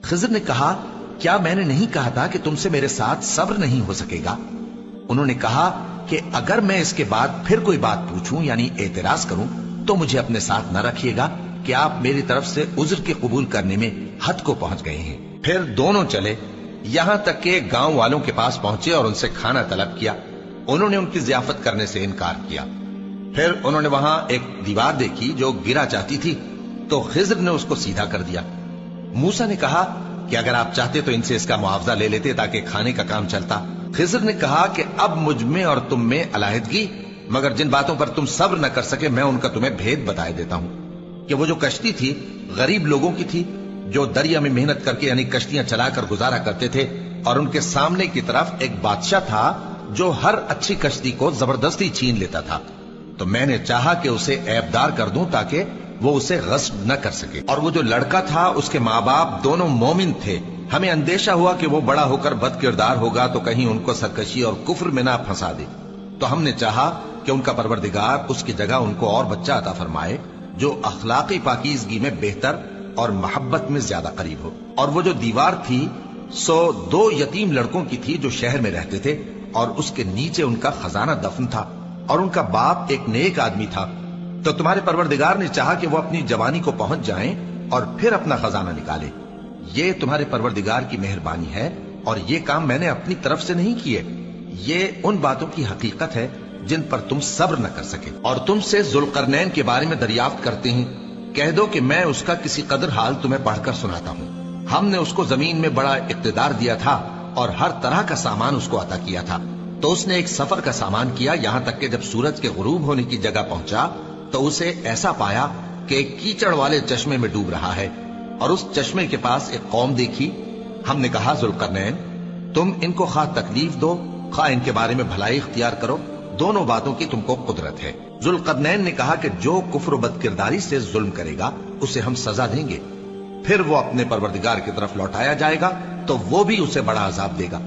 خضر نے کہا کیا میں نے نہیں کہا تھا کہ تم سے میرے ساتھ صبر نہیں ہو سکے گا؟ انہوں نے کہا کہ اگر میں اس کے بعد پھر کوئی بات پوچھوں یعنی اعتراض کروں تو مجھے اپنے ساتھ نہ رکھیے گا کہ آپ میری طرف سے عذر کے قبول کرنے میں حد کو پہنچ گئے ہیں۔ پھر دونوں چلے یہاں تک کہ گاؤں والوں کے پاس پہنچے اور ان سے کھانا طلب کیا۔ انہوں نے ان کی ضیافت کرنے سے انکار کیا۔ پھر انہوں نے وہاں ایک دیوار دیکھی جو گرا چاہتی تھی تو خضر نے اس کو سیدھا کر دیا۔ موسیٰ نے کہا کہ اگر آپ چاہتے تو ان سے اس کا معاوضہ لے لیتے تاکہ کھانے کا کام چلتا۔ خضر نے کہا کہ اب مجھ میں اور تم میں علیحدگی، مگر جن باتوں پر تم صبر نہ کر سکے میں ان کا تمہیں بھید بتائے دیتا ہوں کہ وہ جو کشتی تھی غریب لوگوں کی تھی جو دریا میں محنت کر کے یعنی کشتیاں چلا کر گزارا کرتے تھے، اور ان کے سامنے کی طرف ایک بادشاہ تھا جو ہر اچھی کشتی کو زبردستی چھین لیتا تھا۔ تو میں نے چاہا کہ اسے عیبدار کر دوں تاکہ وہ اسے غصب نہ کر سکے، اور وہ جو لڑکا تھا اس کے ماں باپ دونوں مومن تھے۔ ہمیں اندیشہ ہوا کہ وہ بڑا ہو کر بد کردار ہوگا تو کہیں ان کو سرکشی اور کفر میں نہ پھنسا دے، تو ہم نے چاہا کہ ان کا پروردگار اس کی جگہ ان کو اور بچہ عطا فرمائے جو اخلاقی پاکیزگی میں بہتر اور محبت میں زیادہ قریب ہو۔ اور وہ جو دیوار تھی سو 2 یتیم لڑکوں کی تھی جو شہر میں رہتے تھے، اور اس کے نیچے ان کا خزانہ دفن تھا، اور ان کا باپ ایک نیک آدمی تھا۔ تو تمہارے پروردگار نے چاہا کہ وہ اپنی جوانی کو پہنچ جائیں اور پھر اپنا خزانہ نکالے۔ یہ تمہارے پروردگار کی مہربانی ہے، اور یہ کام میں نے اپنی طرف سے نہیں کیے، یہ ان باتوں کی حقیقت ہے جن پر تم صبر نہ کر سکے۔ اور تم سے ذوالقرنین کے بارے میں دریافت کرتے ہیں، کہہ دو کہ میں اس کا کسی قدر حال تمہیں پڑھ کر سناتا ہوں۔ ہم نے اس کو زمین میں بڑا اقتدار دیا تھا اور ہر طرح کا سامان اس کو عطا کیا تھا۔ تو اس نے ایک سفر کا سامان کیا، یہاں تک کہ جب سورج کے غروب ہونے کی جگہ پہنچا تو اسے ایسا پایا کہ ایک کیچڑ والے چشمے میں ڈوب رہا ہے، اور اس چشمے کے پاس ایک قوم دیکھی۔ ہم نے کہا ذوالقرنین تم ان کو خواہ تکلیف دو خواہ ان کے بارے میں بھلائی اختیار کرو، دونوں باتوں کی تم کو قدرت ہے۔ ذوالقرنین نے کہا کہ جو کفر و بد کرداری سے ظلم کرے گا اسے ہم سزا دیں گے، پھر وہ اپنے پروردگار کی طرف لوٹایا جائے گا تو وہ بھی اسے بڑا عذاب دے گا،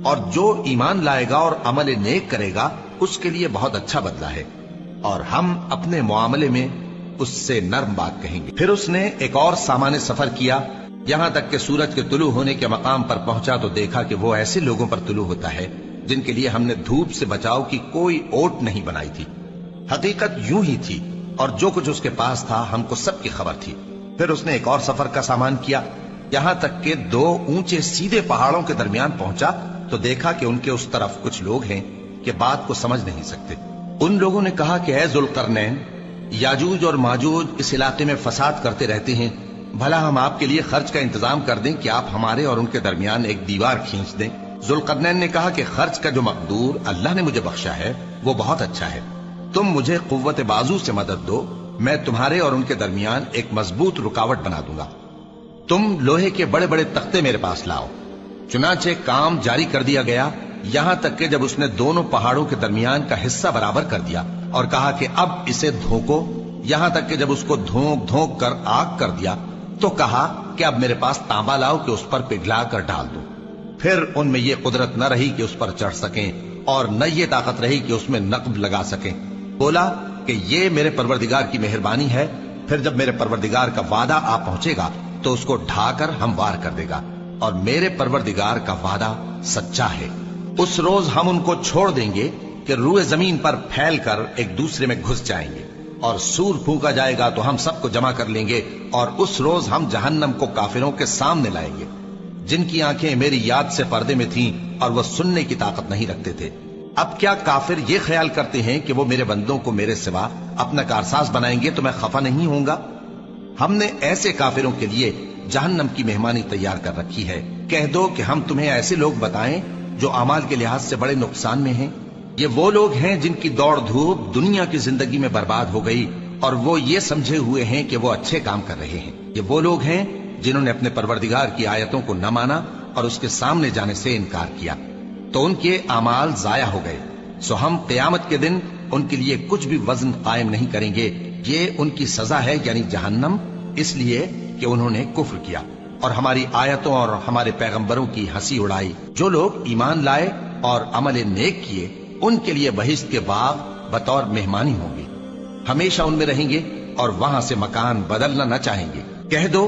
اور جو ایمان لائے گا اور عمل نیک کرے گا اس کے لیے بہت اچھا بدلہ ہے، اور ہم اپنے معاملے میں اس سے نرم بات کہیں گے۔ پھر اس نے ایک اور سامان سفر کیا، یہاں تک کہ سورج کے طلوع ہونے کے مقام پر پہنچا تو دیکھا کہ وہ ایسے لوگوں پر طلوع ہوتا ہے جن کے لیے ہم نے دھوپ سے بچاؤ کی کوئی اوٹ نہیں بنائی تھی۔ حقیقت یوں ہی تھی، اور جو کچھ اس کے پاس تھا ہم کو سب کی خبر تھی۔ پھر اس نے ایک اور سفر کا سامان کیا، یہاں تک کہ 2 اونچے سیدھے پہاڑوں کے درمیان پہنچا تو دیکھا کہ ان کے اس طرف کچھ لوگ ہیں کہ بات کو سمجھ نہیں سکتے۔ ان لوگوں نے کہا کہ اے ذوالقرنین، یاجوج اور ماجوج اس علاقے میں فساد کرتے رہتے ہیں، بھلا ہم آپ کے لیے خرچ کا انتظام کر دیں کہ آپ ہمارے اور ان کے درمیان ایک دیوار کھینچ دیں۔ ذوالقرنین نے کہا کہ خرچ کا جو مقدور اللہ نے مجھے بخشا ہے وہ بہت اچھا ہے، تم مجھے قوت بازو سے مدد دو، میں تمہارے اور ان کے درمیان ایک مضبوط رکاوٹ بنا دوں گا۔ تم لوہے کے بڑے بڑے تختے میرے پاس لاؤ۔ چنانچہ کام جاری کر دیا گیا، یہاں تک کہ جب اس نے دونوں پہاڑوں کے درمیان کا حصہ برابر کر دیا اور کہا کہ اب اسے دھوکو، یہاں تک کہ جب اس کو دھونک دھونک کر آگ کر دیا تو کہا کہ اب میرے پاس تانبا لاؤ کہ اس پر پگھلا کر ڈال دوں۔ پھر ان میں یہ قدرت نہ رہی کہ اس پر چڑھ سکیں، اور نہ یہ طاقت رہی کہ اس میں نقب لگا سکیں۔ بولا کہ یہ میرے پروردگار کی مہربانی ہے، پھر جب میرے پروردگار کا وعدہ آ پہنچے گا تو اس کو ڈھا کر ہموار کر دے گا، اور میرے پروردگار کا وعدہ سچا ہے۔ اس روز ہم ان کو چھوڑ دیں گے کہ روئے زمین پر پھیل کر ایک دوسرے میں گھس جائیں گے، اور سور پھونکا جائے گا تو ہم سب کو جمع کر لیں گے، اور اس روز ہم جہنم کو کافروں کے سامنے لائیں گے جن کی آنکھیں میری یاد سے پردے میں تھیں اور وہ سننے کی طاقت نہیں رکھتے تھے۔ اب کیا کافر یہ خیال کرتے ہیں کہ وہ میرے بندوں کو میرے سوا اپنا کارساز بنائیں گے تو میں خفا نہیں ہوں گا؟ ہم نے ایسے کافروں کے لیے جہنم کی مہمانی تیار کر رکھی ہے۔ کہہ دو کہ ہم تمہیں ایسے لوگ بتائیں جو اعمال کے لحاظ سے بڑے نقصان میں ہیں۔ یہ وہ لوگ ہیں جن کی دوڑ دھوپ دنیا کی زندگی میں برباد ہو گئی اور وہ یہ سمجھے ہوئے ہیں کہ وہ اچھے کام کر رہے ہیں۔ یہ وہ لوگ ہیں جنہوں نے اپنے پروردگار کی آیتوں کو نہ مانا اور اس کے سامنے جانے سے انکار کیا، تو ان کے اعمال ضائع ہو گئے۔ سو ہم قیامت کے دن ان کے لیے کچھ بھی وزن قائم نہیں کریں گے، یہ ان کی سزا ہے یعنی جہنم، اس لیے کہ انہوں نے کفر کیا اور ہماری آیتوں اور ہمارے پیغمبروں کی ہنسی اڑائی۔ جو لوگ ایمان لائے اور عمل نیک کیے ان کے لیے بہشت کے باغ بطور مہمانی ہوں گے، ہمیشہ ان میں رہیں گے اور وہاں سے مکان بدلنا نہ چاہیں گے۔ کہہ دو